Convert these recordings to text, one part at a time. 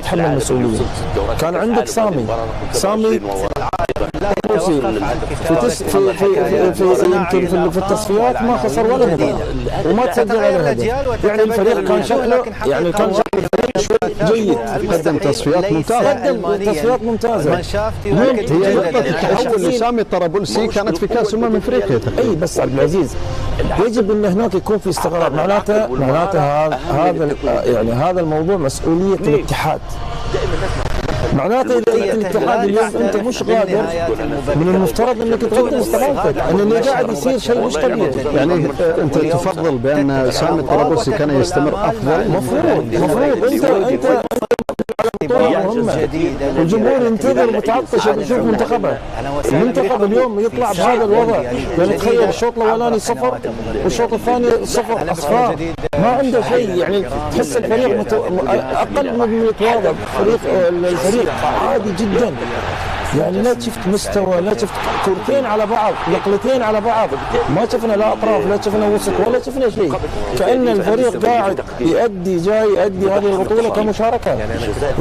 يتحمل مسؤوليه. كان عندك سامي في التصفيات ما خسر ولا مباراه وما تسجل ولا هدف. يعني الفريق كان شكله الفريق شوي جيد، قدم تصفيات ممتازه. هي نقطه التحول لسامي الطرابلسي كانت في كاس افريقيا. اي بس عبد العزيز يجب ان هناك يكون في استقرار. معناته هذا الموضوع مسؤوليه الاتحاد. معناته اذا الاتحاد اليوم انت مش قادر، من المفترض انك تقدم استقالتك، ان اللي قاعد يصير شيء مش طبيعي. يعني انت تفضل بان سامي الطرابلسي كان يستمر افضل؟ مفروض انت الجمهور ينتظر متعطش يشوف منتخبه. المنتخب اليوم يطلع بهذا الوضع. يعني تخيل الشوط الاولاني 0 والشوط الثاني 0 اصفار، ما عنده شيء. يعني تحس الفريق اقل من يتواضع. الفريق عادي جدا. يعني لا شفت مستوى، لا شفت كورتين على بعض، نقلتين على بعض، ما شفنا لا اطراف، لا شفنا وسط، ولا شفنا شيء. كأن الفريق قاعد يؤدي هذه البطولة كمشاركة.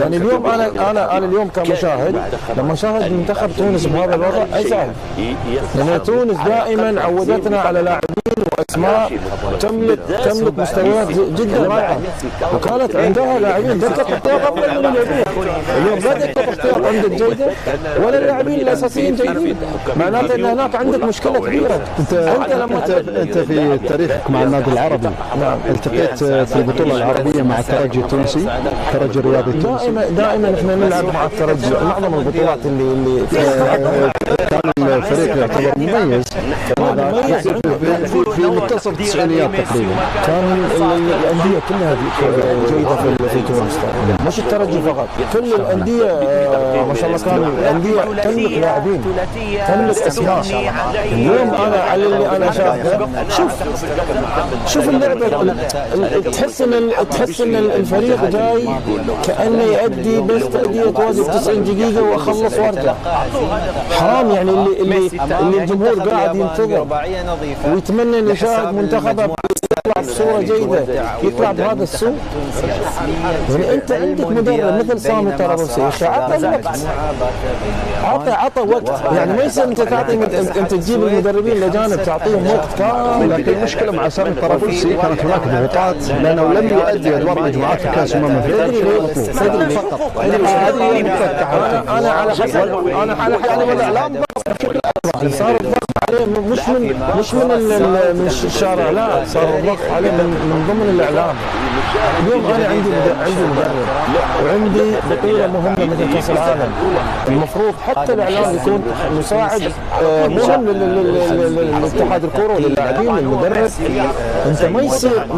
يعني اليوم انا اليوم كمشاهد لما شاهد منتخب تونس بهذا الوضع ازعل. لان تونس دائما عودتنا على لاعبين واسماء تملك مستويات جدا رائعة، وكانت عندها لاعبين دقة اختيار افضل من اللاعبين. اليوم لا دقة اختيار عندك جيدة ولا اللاعبين الاساسيين جيدين. معناته ان هناك عندك مشكله كبيره. انت في تاريخك مع النادي العربي التقيت في البطوله العربيه مع الترجي التونسي، الترجي الرياضي التونسي. دائما احنا نلعب مع الترجي. معظم البطولات اللي كان الفريق يعتبر مميز في منتصف التسعينيات تقريبا. كان الانديه كلها جيده في تونس، مش الترجي فقط، كل الانديه ما شاء الله. كان الانديه تملك لاعبين، تملك اسماء. اليوم انا على اللي انا شاهده، شوف اللعبه، تحس ان الفريق جاي كانه يؤدي بس تأدية واجب 90 دقيقه واخلص وارجع. حرام. يعني اللي الجمهور قاعد ينتظر ويتمنى ان يشاهد منتخبه يطلع بصوره جيده، يطلع بهذا السوء. يعني انت عندك مدرب مثل سامي الطرابلسي، عطى وقت. يعني ما يصير انت انت تجيب المدربين الاجانب تعطيهم وقت كامل. لكن المشكله مع سامي الطرابلسي كانت هناك ضغوطات لانه لم يؤدي ادوار مجموعات في كاس صدري فقط. انا على حسب الاعلام صار الضغط عليه مش من الشارع، لا صار الضغط عليه من ضمن الاعلام. اليوم انا عندي مدرب وعندي بطوله مهمه مثل كاس العالم. المفروض حتى الاعلام يكون مساعد مهم للاتحاد الكره وللاعبين للمدرب. انت ما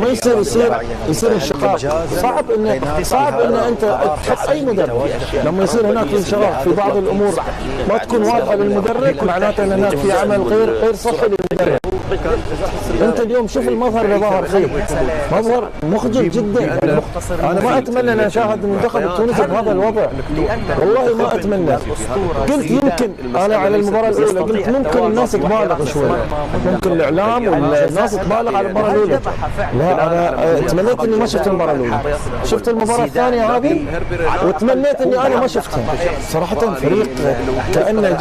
يصير انشقاق. صعب ان انت تحط اي مدرب لما يصير هناك انشقاق في بعض الامور ما تكون واضحه للمدرب، معناته ان هناك في عمل غير صحي للمدرب. انت اليوم شوف المظهر اللي ظهر فيه، مظهر مخجل جدا. يعني انا ما اتمنى ان اشاهد المنتخب التونسي بهذا الوضع، والله ما اتمنى. قلت يمكن انا على المباراه الاولى قلت ممكن الناس تبالغ شوي، ممكن الاعلام والناس تبالغ على المباراه الاولى. لا انا تمنيت اني ما شفت المباراه الاولى، شفت المباراه الثانيه هذه وتمنيت اني انا ما شفتها. صراحه فريق كانه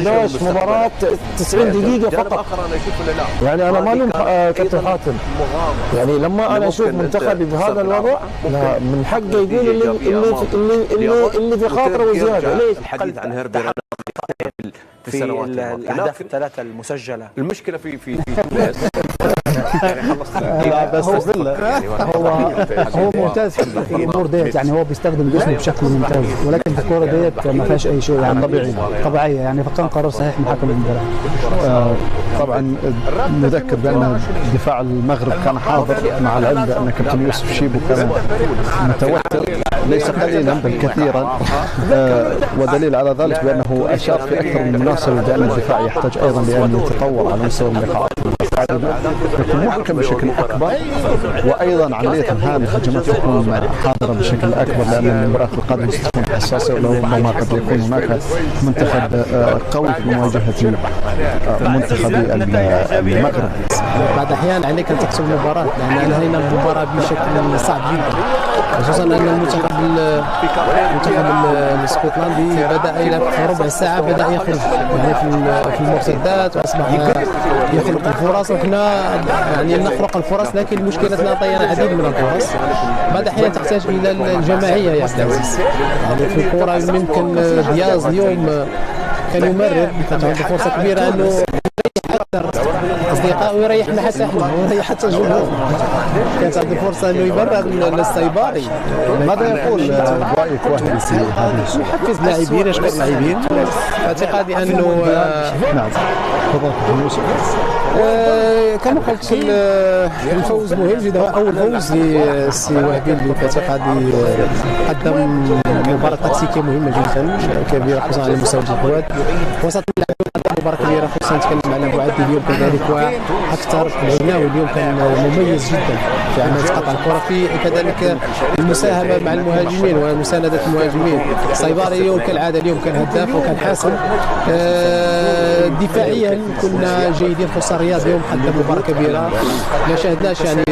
جايش مباراه 90 دقيقه فقط. يعني انا ما لوم كابتن حاتم. يعني لما انا اشوف منتخبي بهذا الوضع لا من حقه يقول اللي في خاطره وزياده. ليش؟ الحديث عن هيربي في الاهداف الثلاثه المسجله. المشكله في تونس يعني خلصت هو ممتاز في الامور ديت. يعني هو بيستخدم جسمه بشكل ممتاز، ولكن في الكوره ديت ما فيهاش اي شيء يعني طبيعيه. يعني فكان قرار صحيح من حكم المباراه. طبعا نذكر بان دفاع المغرب كان حاضر، مع العلم بان كابتن يوسف شيبو كان متوتر ليس قليلا بل كثيرا، ودليل على ذلك بانه اشار في اكثر من مناسبه بان الدفاع يحتاج ايضا لان يتطور على مستوى اللقاءات. يكون محكم بشكل اكبر، وايضا عمليه انهاء الهجمات تكون حاضره بشكل اكبر، لان المباراه القادمه ستكون حساسه، وربما قد يكون هناك منتخب قوي في مواجهه منتخب المغرب. بعض الاحيان عليك ان تكسب المباراه، لان انهينا المباراه بشكل صعب جدا، خصوصا ان المنتخب الاسكتلندي بدا الى ربع ساعه بدا يخرج يعني في المرتدات، واصبح يخلق الفرص، وحنا يعني نخلق الفرص، لكن مشكلتنا ضيعنا العديد من الفرص. بعض الاحيان تحتاج الى الجماعيه يا عبد العزيز، يعني في الكره يمكن دياز اليوم كان يمرر، كانت عنده فرصه كبيره انه يريح حتى اصدقائه ويريحنا حتى احنا ويريح حتى الجمهور. كانت عنده فرصه انه يبرر للسيباري. ماذا يقول رايك وهبي في هذه؟ يحفز لاعبين، يشكر لاعبين. اعتقادي انه نعم تفضل يوسف. كما قلت الفوز مهم جدا، اول فوز لسي وهبي اللي في اعتقادي قدم مباراه تكتيكيه مهمه جدا كبيره، خصوصا على مستوى الجهود. وسط قدم مباراه كبيره، خصوصا نتكلم على ابو عدي اليوم كذلك، واكثر العناوي اليوم كان مميز جدا في عمليه قطع الكره، في كذلك المساهمه مع المهاجمين ومسانده المهاجمين. سيباري اليوم كالعاده اليوم كان هداف وكان حاسم. دفاعيا كنا جيدين، خصوصا الرياض اليوم قدم مباراه كبيره، ما شاهدناش يعني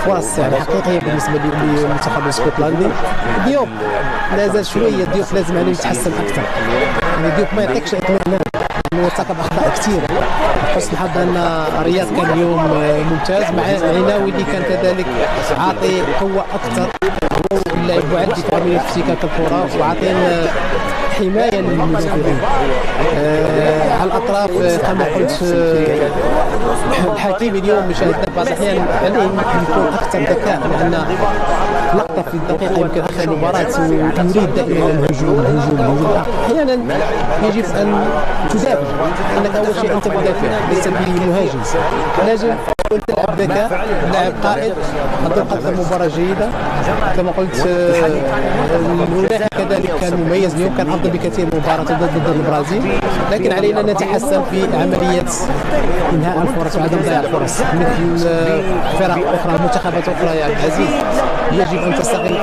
فرص يعني حقيقيه بالنسبه للمنتخب الاسكتلندي. ديوب لا زال شويه، ديوب لازم عليه يتحسن اكثر، يعني ديوب ما يعطيكش اطمئنان انه ارتكب اخطاء كثير. حسن الحظ ان الرياض كان اليوم ممتاز، مع عناوي اللي كان كذلك عاطي قوه اكثر، اللاعب معدي في عمليه افتكاك الكره وعاطينا حمايه للمدافعين. على الاطراف كما قلت الحكيم اليوم شاهدنا بعض الاحيان عليه يكون اكثر ذكاء، لان لقطه في الدقيقه يمكن اخر المباراه يريد دائما الهجوم. احيانا يجب ان تدافع، انك اول شيء انت مدافع ليس بمهاجم، لازم تلعب ذكاء، لاعب قائد. قدم مباراه جيده كما قلت. المنافس كذلك كان مميز اليوم، كان افضل بكثير من مباراه ضد البرازيل، لكن علينا ان نتحسن في عمليه انهاء الفرص وعدم ضياع الفرص. مثل فرق اخرى، منتخبات اخرى يا عبد العزيز، يجب ان تستغل